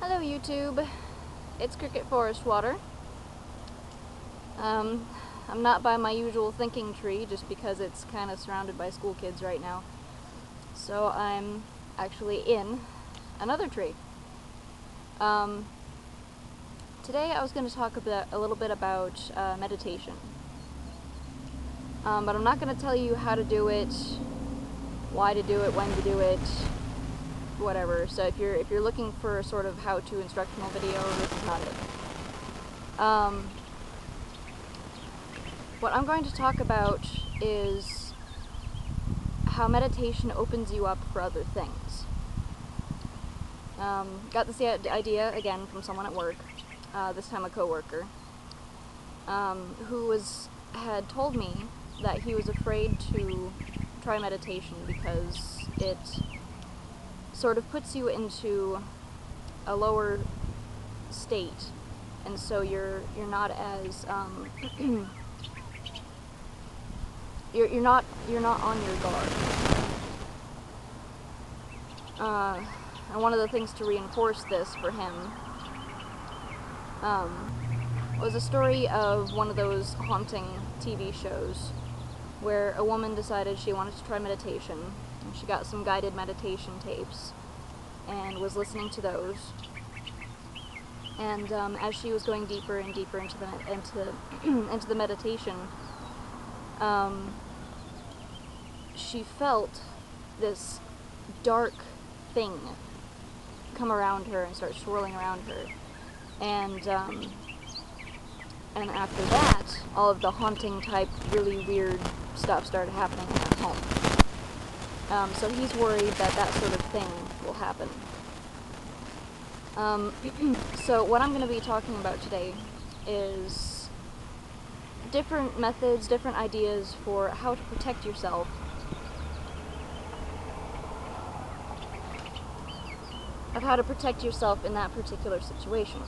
Hello YouTube, it's Cricket Forest Water. I'm not by my usual thinking tree just because it's kind of surrounded by school kids right now. So I'm actually in another tree. Today I was going to talk a little bit about meditation. But I'm not going to tell you how to do it, why to do it, when to do it, whatever. So if you're looking for a sort of how-to instructional video, this is not it. What I'm going to talk about is how meditation opens you up for other things. Got this idea again from someone at work, this time a coworker, who had told me that he was afraid to try meditation because it sort of puts you into a lower state, and so you're not as you're not on your guard. And one of the things to reinforce this for him was a story of one of those haunting TV shows where a woman decided she wanted to try meditation. And she got some guided meditation tapes and was listening to those. And as she was going deeper and deeper into the meditation, she felt this dark thing come around her and start swirling around her. And after that, all of the haunting type, really weird stuff started happening in her home. So he's worried that that sort of thing will happen. So what I'm going to be talking about today is different methods, different ideas for how to protect yourself in that particular situation.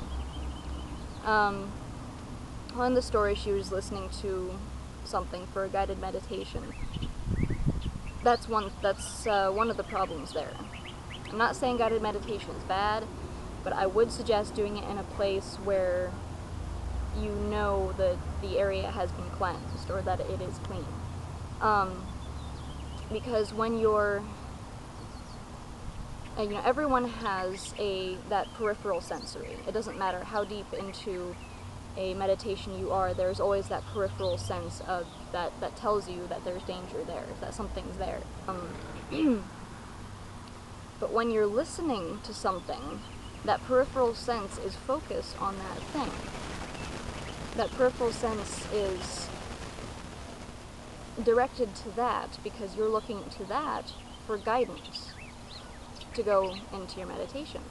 Well, in the story, she was listening to something for a guided meditation. That's one of the problems there. I'm not saying guided meditation is bad, but I would suggest doing it in a place where you know that the area has been cleansed or that it is clean. Because when you're, everyone has that peripheral sensory. It doesn't matter how deep into a meditation you are, there's always that peripheral sense of that tells you that there's danger there, that something's there. But when you're listening to something, that peripheral sense is focused on that thing. That peripheral sense is directed to that because you're looking to that for guidance to go into your meditation.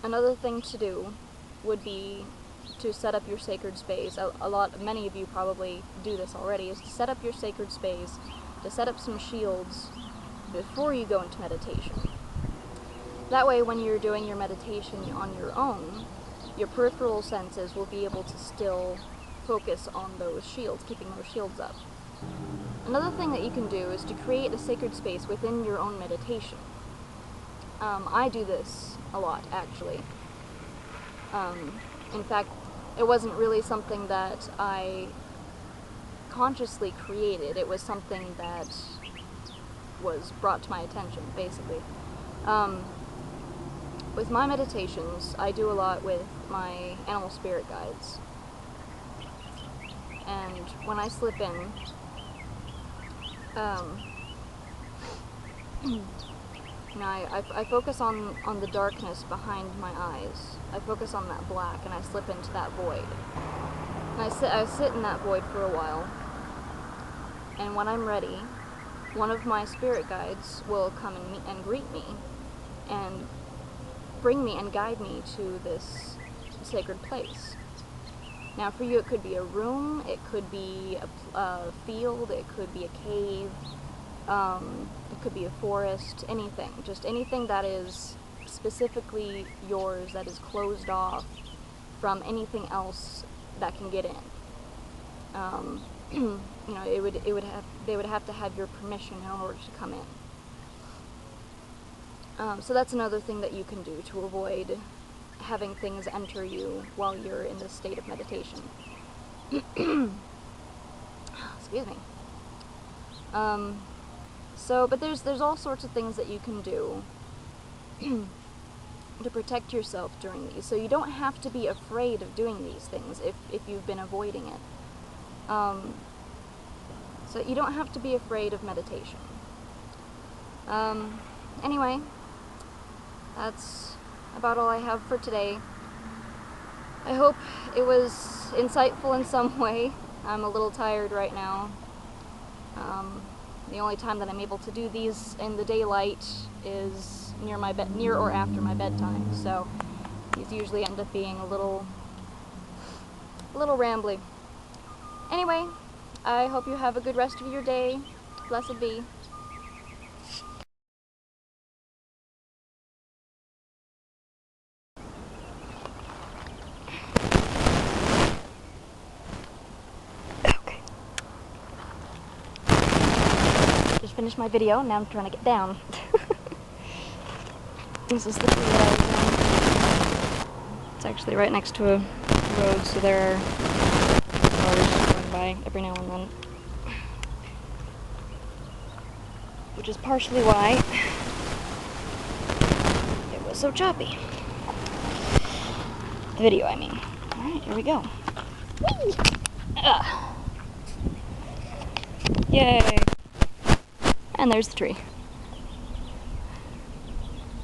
Another thing to do would be to set up your sacred space. Many of you probably do this already, is to set up your sacred space, to set up some shields before you go into meditation. That way, when you're doing your meditation on your own, your peripheral senses will be able to still focus on those shields, keeping those shields up. Another thing that you can do is to create a sacred space within your own meditation. I do this a lot, actually. In fact, it wasn't really something that I consciously created. It was something that was brought to my attention, basically. With my meditations, I do a lot with my animal spirit guides. And when I slip in, I focus on the darkness behind my eyes. I focus on that black, and I slip into that void. And I sit in that void for a while. And when I'm ready, one of my spirit guides will come and greet me, and bring me and guide me to this sacred place. Now, for you, it could be a room, it could be a field, it could be a cave. It could be a forest, anything. Just anything that is specifically yours, that is closed off from anything else that can get in. They would have to have your permission in order to come in. So that's another thing that you can do to avoid having things enter you while you're in this state of meditation. Excuse me. But there's all sorts of things that you can do to protect yourself during these. So you don't have to be afraid of doing these things if you've been avoiding it. So you don't have to be afraid of meditation. Anyway, that's about all I have for today. I hope it was insightful in some way. I'm a little tired right now. The only time that I'm able to do these in the daylight is near or after my bedtime, so these usually end up being a little rambly. Anyway, I hope you have a good rest of your day. Blessed be. Just finished my video, now I'm trying to get down. This is the tree that I was in. It's actually right next to a road, so there are cars going by every now and then. Which is partially why it was so choppy. The video, I mean. Alright, here we go. Whee! Yay! And there's the tree.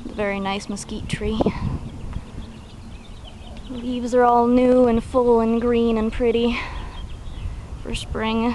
The very nice mesquite tree. The leaves are all new and full and green and pretty for spring.